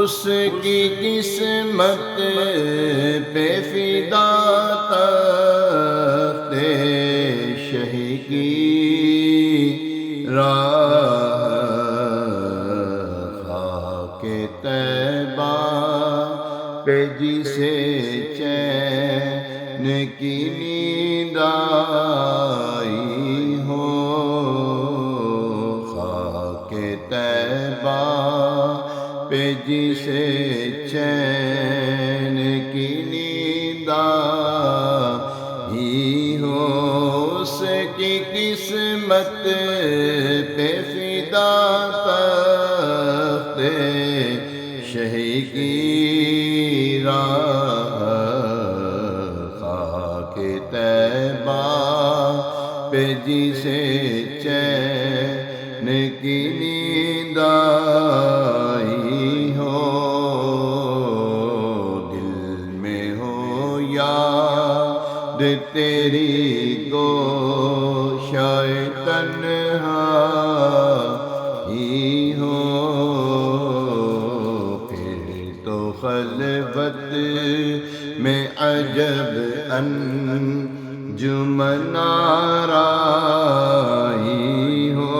اس کی قسمت پہ فدا تخت شہی کی راہ، خاک طیبہ پہ جسے چین کی نیند آئی ہو، خاک طیبہ پہ جسے چین کی نیند آئی ہو، اس کی قسمت پہ فدا تخت شہی کی راہ، خاک طیبہ پہ جسے چین کی نیند آئی ہو، دل میں ہو یاد تیری گوشۂ تنہائی ہو، پھر تو خلوت میں عجب انجمن آرائی ہو،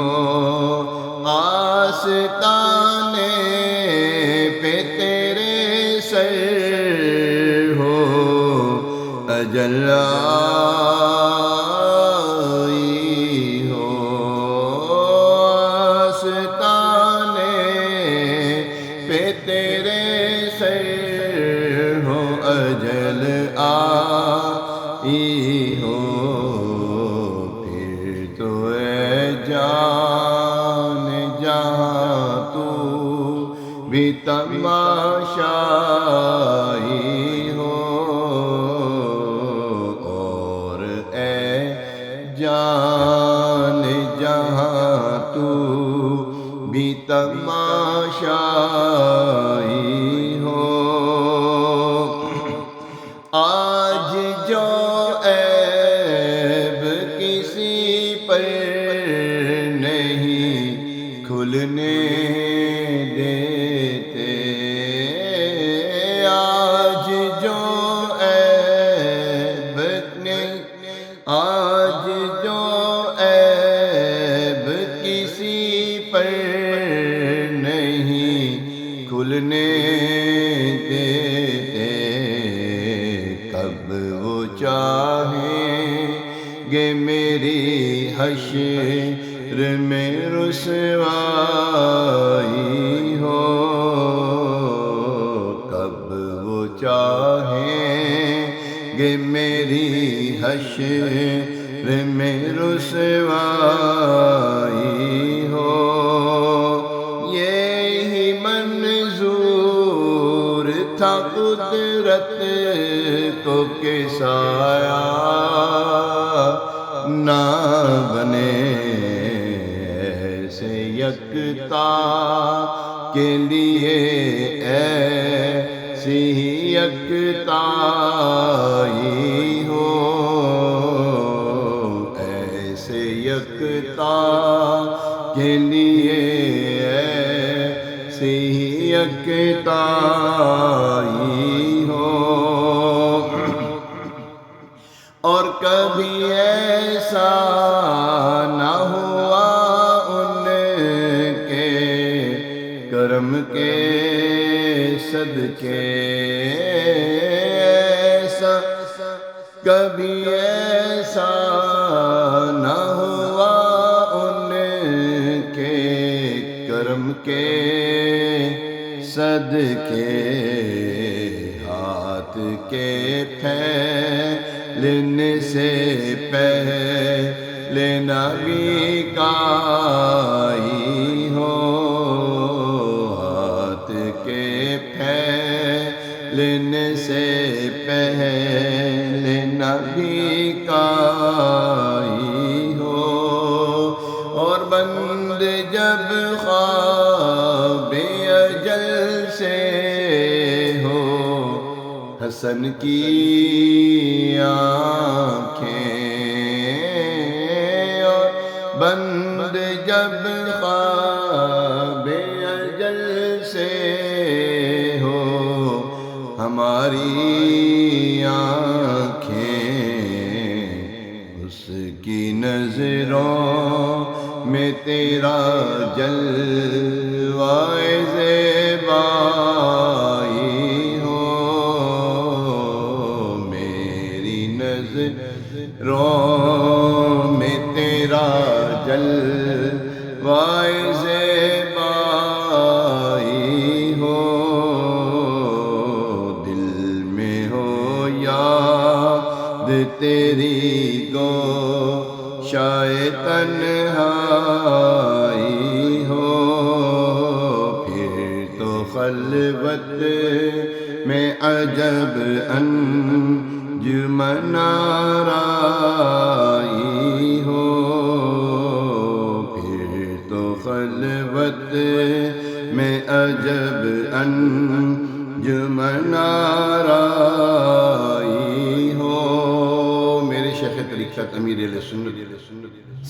آستانے پہ تیرے سر ہو اجل آئی ہو، آستانے پہ تیرے سر ہو اجل آئی ہو، پھر تو اے جان جہاں تو بھی تماشائی ہو، اور اے جان جہاں تو بھی تماشائی ہو، آج جو عیب کسی پر نہیں کھلنے دیتے، آج جو عیب آج جو عیب کسی پر نہیں کھلنے دیتے، کب وہ چاہیں گے میری حشر میں رسوائی ہو، کب وہ چاہیں گے میری حشر میں رسوائی ہو، یہی منظور تھا قدرت کو کہ سایہ نہ بنے، ایسے یکتا کے لیے ایسی یکتائی ہو، ایسے یکتا کے لیے ایسی یکتائی ہو، اور کبھی ایسا نہ ہوا ان کے کرم کے صدقے، ایسا کبھی ایسا نہ ہوا ان کے کرم کے صدقے، ہاتھ کے پھیلنے سے پہلے نبی کا آئی ہو، ہاتھ کے پھیلنے سے پہلے نبی کا آئی ہو، اور بند جب خواب اجل سے ہو حسن کی آنکھیں، اور بند جب خواب اجل سے ہماری آنکھیں اس کی نظروں میں تیرا جلوۂ زیبائی ہو، میری نظروں میں تیرا جلوۂ زیبائی ہو، دل میں ہو یاد تیری گوشائے تنہائی ہو، پھر تو خلوت میں عجب انجمن آرائی ہو، پھر تو خلوت میں عجب انجمن آرائی ہو۔ میرے شیخ طریقت امیر اہل سنت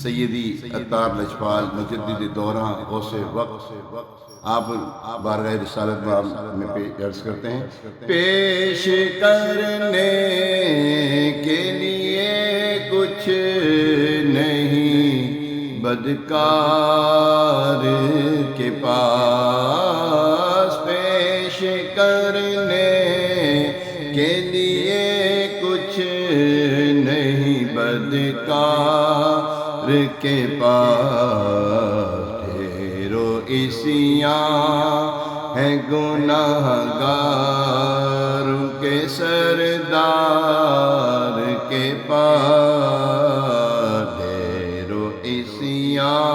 سیدی عطار لجپال مجدد دوران غوث وقت آپ بارگاہ رسالت میں عرض کرتے ہیں، پیش کرنے کے لیے کچھ نہیں بدکار کے پاس، پیش کرنے کے لیے کچھ نہیں بدکار کے پاس، ٹھہرو اسیاں ہے گناہ گاروں کے سردار کے پاس، ٹھہرو اسیاں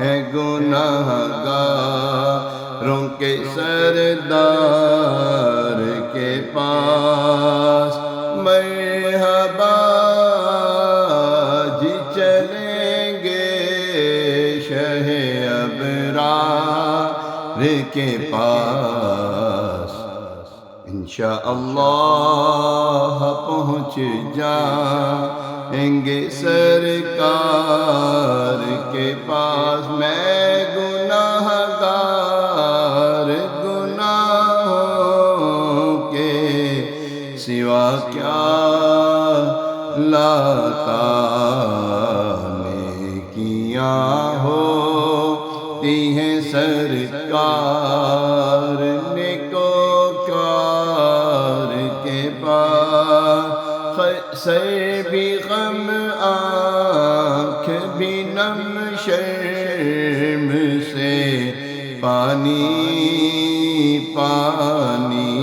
ہے گناہ گاروں کے سردار کے پاس، مرحبا جی چلیں گے شہ ابرار کے پاس، انشاءاللہ پہنچ جائیں گے سرکار کے پاس، میں گناہ گار گناہوں کے سوا کیا لاتا نیکیاں ہوتی ہیں سرکار نیکوکار کے پاس، سر بھی غم آنکھ بھی نم شرم سے پانی پانی،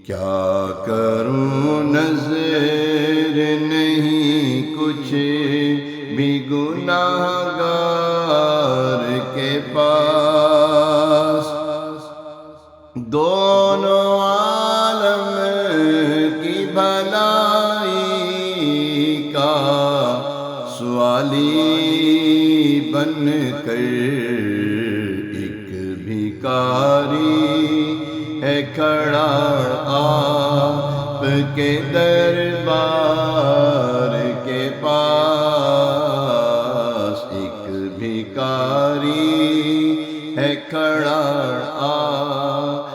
کیا کروں نظر نہیں کچھ بھی گناہ گار کے پاس، دونوں عالم کی بھلائی کا سوالی بن کر ایک بھکاری ہے کھڑا آپ کے دربار کے پاس، ایک بھکاری ہے کھڑا آپ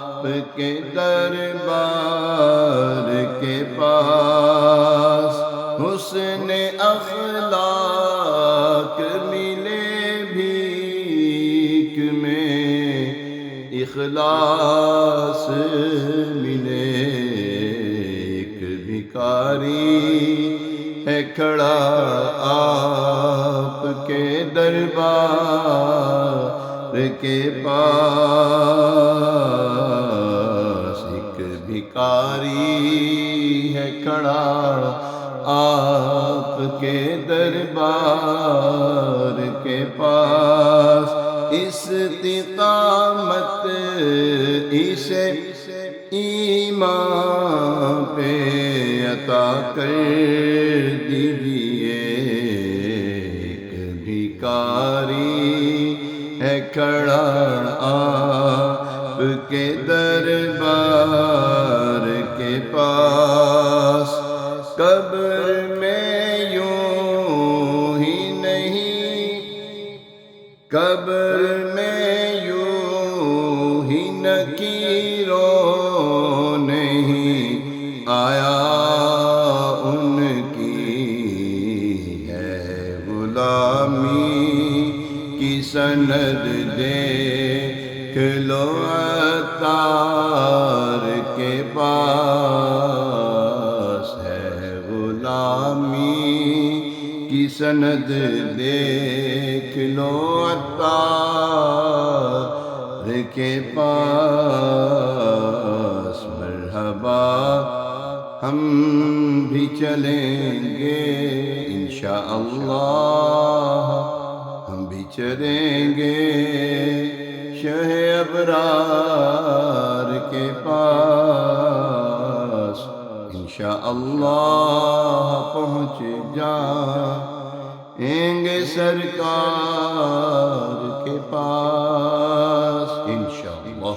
کے دربار کے پاس، حسن اخلاق ملے بھیک میں، اخلاص ملے، ایک بھکاری ہے کھڑا آپ کے دربار کے پاس، ایک بھکاری ہے کھڑا آپ کے دربار کے پاس، استقامت اسے ایمان پہ عطا کر دیجئے، ایک بھکاری ہے کھڑا آپ کے دربار کے پاس، قبر میں یوں ہی نہیں، قبر میں یوں ہی نکیروں دیکھ لو عطار کے پاس ہے غلامی کی سند، دیکھ لو عطار کے پاس۔ مرحبا ہم بھی چلیں گے انشاءاللہ، ہم بھی چلیں گے شہ ابرار کے پاس، انشاءاللہ پہنچ جائیں گے سرکار کے پاس انشاءاللہ۔